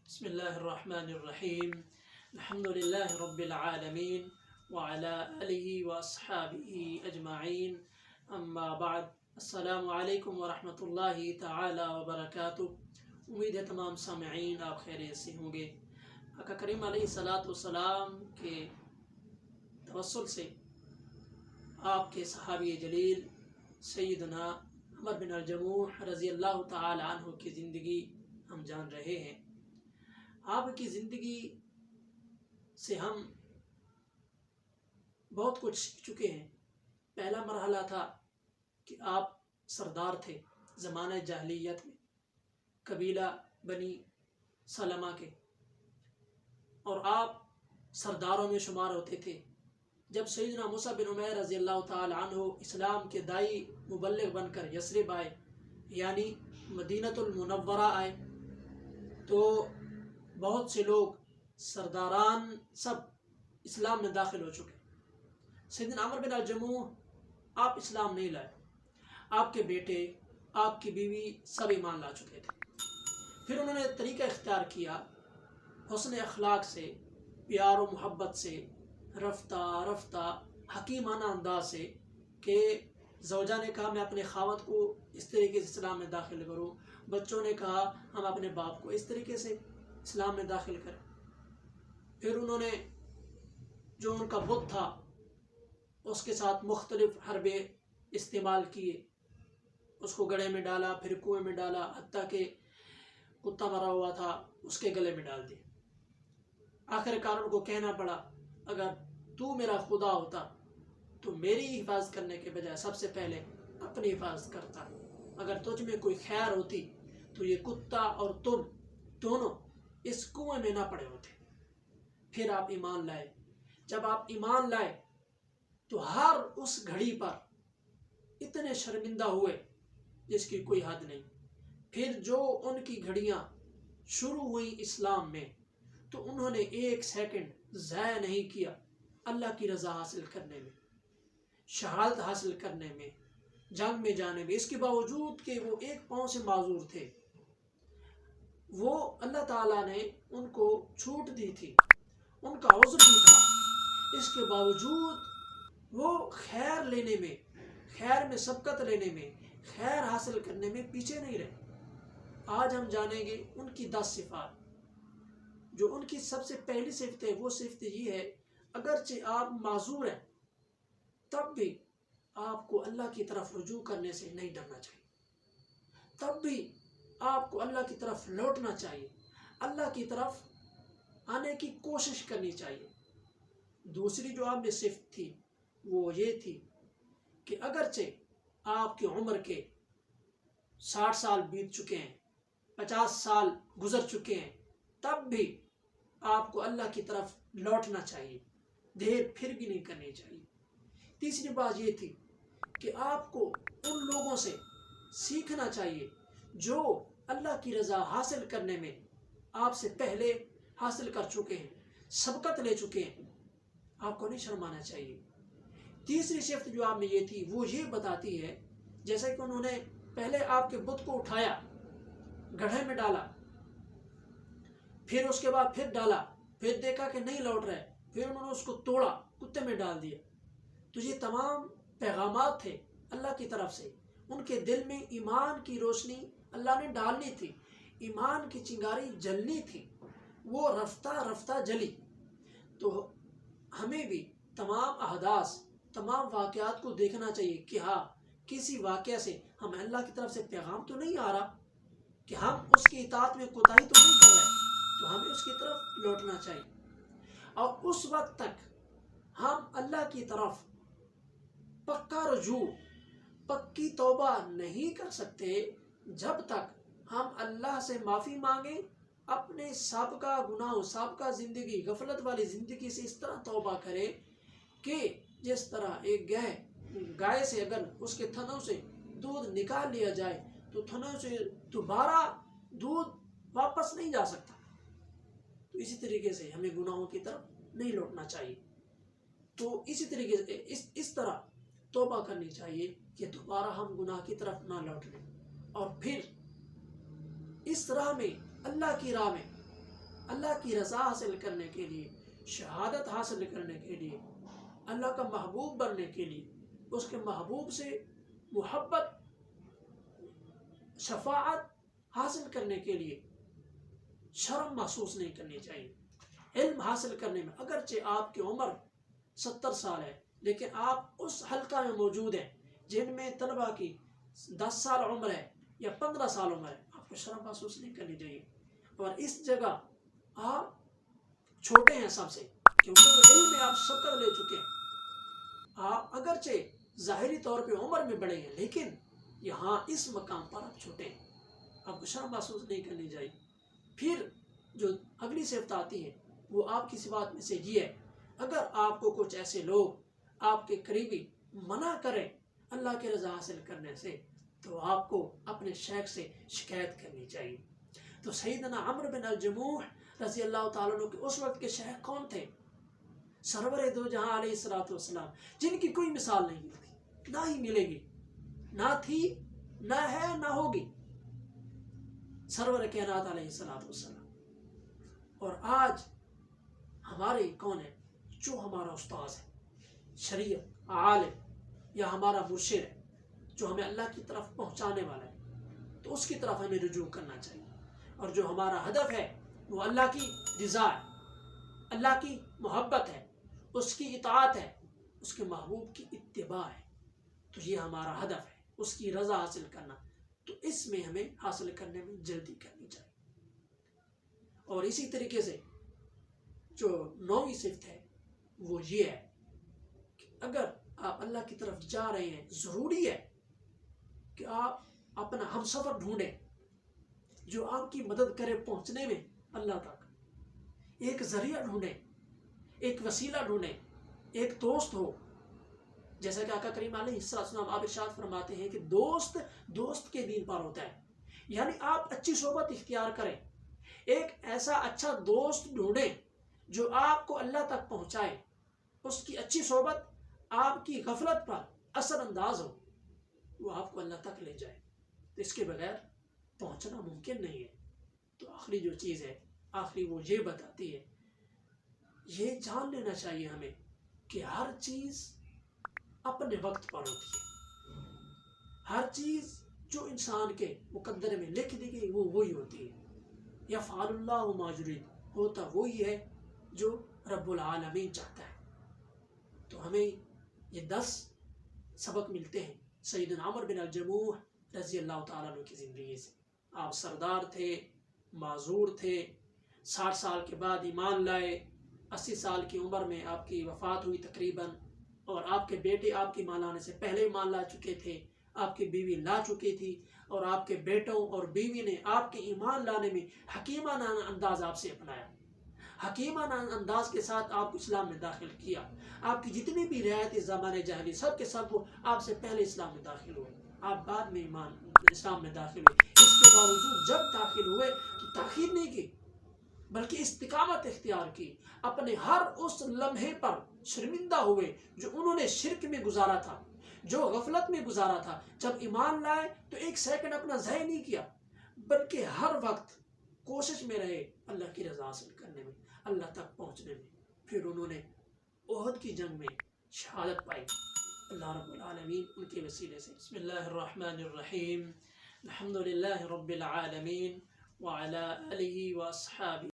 بسم الله الرحمن الرحيم. الحمد لله رب العالمين وعلى آله وأصحابه أجمعين. أما بعد، السلام علیکم ورحمۃ اللہ تعالی وبرکاتہ. امید ہے تمام سامعین آپ خیریت سے ہوں گے. آقا کریم علیہ الصلاۃ والسلام کے توسل سے آپ کے صحابی جلیل سیدنا عمر بن الجموح رضی اللہ تعالی عنہ کی زندگی ہم جان رہے ہیں. آپ کی زندگی سے ہم بہت کچھ سیکھ چکے ہیں. پہلا مرحلہ تھا کہ آپ سردار تھے زمانہ جاہلیت میں، قبیلہ بنی سلمہ کے، اور آپ سرداروں میں شمار ہوتے تھے. جب سیدنا مصعب بن عمیر رضی اللہ تعالی عنہ اسلام کے داعی مبلغ بن کر یثرب آئے، یعنی مدینۃ المنورہ آئے، تو بہت سے لوگ سرداران سب اسلام میں داخل ہو چکے. سیدنا عمر بن الجموح آپ اسلام نہیں لائے، آپ کے بیٹے، آپ کی بیوی سب ایمان لا چکے تھے. پھر انہوں نے طریقہ اختیار کیا حسن اخلاق سے، پیار و محبت سے، رفتہ رفتہ حکیمانہ انداز سے، کہ زوجہ نے کہا میں اپنے خاوند کو اس طریقے سے اسلام میں داخل کروں، بچوں نے کہا ہم اپنے باپ کو اس طریقے سے اسلام میں داخل کریں. پھر انہوں نے جو ان کا بت تھا اس کے ساتھ مختلف حربے استعمال کیے، اس کو گڑھے میں ڈالا، پھر کنویں میں ڈالا، حتیٰ کہ کتا مرا ہوا تھا اس کے گلے میں ڈال دیا. آخر کار ان کو کہنا پڑا اگر تو میرا خدا ہوتا تو میری حفاظت کرنے کے بجائے سب سے پہلے اپنی حفاظت کرتا. اگر تجھ میں کوئی خیر ہوتی تو یہ کتا اور تم دونوں اس کنویں میں نہ پڑے ہوتے. پھر آپ ایمان لائے. جب آپ ایمان لائے تو ہر اس گھڑی پر اتنے شرمندہ ہوئے جس کی کوئی حد نہیں. پھر جو ان کی گھڑیاں شروع ہوئی اسلام میں تو انہوں نے ایک سیکنڈ ضائع نہیں کیا اللہ کی رضا حاصل کرنے میں، شہادت حاصل کرنے میں، جنگ میں جانے میں. اس کے باوجود کہ وہ ایک پاؤں سے معذور تھے، وہ اللہ تعالیٰ نے ان کو چھوٹ دی تھی، ان کا عذر بھی تھا. اس کے باوجود وہ خیر لینے میں، خیر میں سبقت لینے میں، خیر حاصل کرنے میں پیچھے نہیں رہے. آج ہم جانیں گے ان کی 10 صفات. جو ان کی سب سے پہلی صفت ہے وہ صفت یہ ہے اگرچہ آپ معذور ہیں تب بھی آپ کو اللہ کی طرف رجوع کرنے سے نہیں ڈرنا چاہیے، تب بھی آپ کو اللہ کی طرف لوٹنا چاہیے، اللہ کی طرف آنے کی کوشش کرنی چاہیے. دوسری جو آپ میں صفت تھی وہ یہ تھی کہ اگرچہ آپ کی عمر کے 60 سال بیت چکے ہیں، 50 سال گزر چکے ہیں، تب بھی آپ کو اللہ کی طرف لوٹنا چاہیے، دیر پھر بھی نہیں کرنی چاہیے. تیسری بات یہ تھی کہ آپ کو ان لوگوں سے سیکھنا چاہیے جو اللہ کی رضا حاصل کرنے میں آپ سے پہلے حاصل کر چکے ہیں، سبقت لے چکے ہیں. آپ کو نہیں شرمانا چاہیے. تیسری صفت جو آپ میں یہ تھی وہ یہ بتاتی ہے جیسا کہ انہوں نے پہلے آپ کے بت کو اٹھایا، گڑھے میں ڈالا، پھر اس کے بعد پھر ڈالا، پھر دیکھا کہ نہیں لوٹ رہے، پھر انہوں نے اس کو توڑا، کتے میں ڈال دیا. تو یہ تمام پیغامات تھے اللہ کی طرف سے. ان کے دل میں ایمان کی روشنی اللہ نے ڈالنی تھی، ایمان کی چنگاری جلنی تھی، وہ رفتہ رفتہ جلی. تو ہمیں بھی تمام احداث، تمام واقعات کو دیکھنا چاہیے کہ ہاں کسی واقعہ سے ہمیں اللہ کی طرف سے پیغام تو نہیں آ رہا کہ ہم اس کی اطاعت میں کوتاہی تو نہیں کر رہے، تو ہمیں اس کی طرف لوٹنا چاہیے. اور اس وقت تک ہم اللہ کی طرف پکا رجوع، پکی توبہ نہیں کر سکتے جب تک ہم اللہ سے معافی مانگیں، اپنے سابقہ گناہوں، سابقہ زندگی، غفلت والی زندگی سے اس طرح توبہ کریں کہ جس طرح ایک گائے سے اگر اس کے تھنوں سے دودھ نکال لیا جائے تو تھنوں سے دوبارہ دودھ واپس نہیں جا سکتا، تو اسی طریقے سے ہمیں گناہوں کی طرف نہیں لوٹنا چاہیے. تو اسی طریقے سے اس طرح توبہ کرنی چاہیے کہ دوبارہ ہم گناہ کی طرف نہ لوٹ لیں، اور پھر اس راہ میں، اللہ کی راہ میں اللہ کی رضا حاصل کرنے کے لیے، شہادت حاصل کرنے کے لیے، اللہ کا محبوب بننے کے لیے، اس کے محبوب سے محبت، شفاعت حاصل کرنے کے لیے شرم محسوس نہیں کرنی چاہیے۔ علم حاصل کرنے میں اگرچہ آپ کی عمر 70 سال ہے، لیکن آپ اس حلقہ میں موجود ہیں جن میں طلبہ کی 10 سال عمر ہے یا 15 سال عمر ہے، آپ کو شرم محسوس نہیں کرنی چاہیے۔ اور اس جگہ آپ چھوٹے ہیں سب سے، کیونکہ وہ علم میں آپ شکر لے چکے ہیں۔ آپ اگرچہ ظاہری طور پہ عمر میں بڑے ہیں، لیکن یہاں اس مقام پر آپ چھوٹے ہیں، آپ کو شرم محسوس نہیں کرنی چاہیے۔ پھر جو اگلی صفت آتی ہے وہ آپ کی صفات میں سے یہ ہے، اگر آپ کو کچھ ایسے لوگ آپ کے قریبی منع کریں اللہ کی رضا حاصل کرنے سے، تو آپ کو اپنے شیخ سے شکایت کرنی چاہیے۔ تو سیدنا عمرو بن الجموح رضی اللہ تعالیٰ عنہ کے اس وقت کے شیخ کون تھے؟ سرور دو جہاں علیہ الصلوۃ والسلام، جن کی کوئی مثال نہیں ملتی، نہ ہی ملے گی، نہ تھی، نہ ہے، نہ ہوگی، سرور کائنات علیہ الصلوۃ والسلام۔ اور آج ہمارے کون ہے؟ جو ہمارا استاذ ہے، شریعت عالم یا ہمارا مرشد ہے، جو ہمیں اللہ کی طرف پہنچانے والا ہے، تو اس کی طرف ہمیں رجوع کرنا چاہیے۔ اور جو ہمارا ہدف ہے وہ اللہ کی رضا ہے، اللہ کی محبت ہے، اس کی اطاعت ہے، اس کے محبوب کی اتباع ہے، تو یہ ہمارا ہدف ہے، اس کی رضا حاصل کرنا۔ تو اس میں ہمیں حاصل کرنے میں جلدی کرنی چاہیے۔ اور اسی طریقے سے جو 9ویں صفت ہے وہ یہ ہے کہ اگر آپ اللہ کی طرف جا رہے ہیں، ضروری ہے کہ آپ اپنا ہم سفر ڈھونڈیں جو آپ کی مدد کرے پہنچنے میں اللہ تک۔ ایک ذریعہ ڈھونڈیں، ایک وسیلہ ڈھونڈیں، ایک دوست ہو، جیسا کہ آقا کریم علیہ السلام آپ ارشاد فرماتے ہیں کہ دوست کے دین پر ہوتا ہے، یعنی آپ اچھی صحبت اختیار کریں، ایک ایسا اچھا دوست ڈھونڈیں جو آپ کو اللہ تک پہنچائے، اس کی اچھی صحبت آپ کی غفلت پر اثر انداز ہو، وہ آپ کو اللہ تک لے جائے، تو اس کے بغیر پہنچنا ممکن نہیں ہے۔ تو آخری جو چیز ہے، آخری وہ یہ بتاتی ہے، یہ جان لینا چاہیے ہمیں کہ ہر چیز اپنے وقت پر ہوتی ہے، ہر چیز جو انسان کے مقدر میں لکھ دی گئی وہ وہی ہوتی ہے۔ یفعل اللہ ما یرید، ہوتا وہی ہے جو رب العالمین چاہتا ہے۔ تو ہمیں یہ 10 سبق ملتے ہیں سیدنا عمرو بن الجموح رضی اللہ تعالیٰ عنہ کی زندگی سے۔ آپ سردار تھے، معذور تھے، 60 سال کے بعد ایمان لائے، 80 سال کی عمر میں آپ کی وفات ہوئی تقریباً، اور آپ کے بیٹے آپ کی ایمان لانے سے پہلے ایمان لا چکے تھے، آپ کی بیوی لا چکی تھی، اور آپ کے بیٹوں اور بیوی نے آپ کے ایمان لانے میں حکیمانہ انداز آپ سے اپنایا، حکیمانہ انداز کے ساتھ آپ کو اسلام میں داخل کیا۔ آپ کی جتنی بھی رعایت زمانے جاہلی سب کے سب وہ آپ سے پہلے اسلام میں داخل ہوئے، آپ بعد میں اسلام میں داخل ہوئے۔ اس کے باوجود جب داخل ہوئے تو تاخیر نہیں کی، بلکہ استقامت اختیار کی، اپنے ہر اس لمحے پر شرمندہ ہوئے جو انہوں نے شرک میں گزارا تھا، جو غفلت میں گزارا تھا۔ جب ایمان لائے تو ایک سیکنڈ اپنا ضائع نہیں کیا، بلکہ ہر وقت کوشش میں رہے اللہ کی رضا حاصل کرنے میں، اللہ تک پہنچنے میں۔ پھر انہوں نے احد کی جنگ میں شہادت پائی، اللہ رب العالمین ان کے وسیلے سے۔ بسم اللہ الرحمن الرحیم، الحمد للہ رب العالمین وعلی آلہ واصحابہ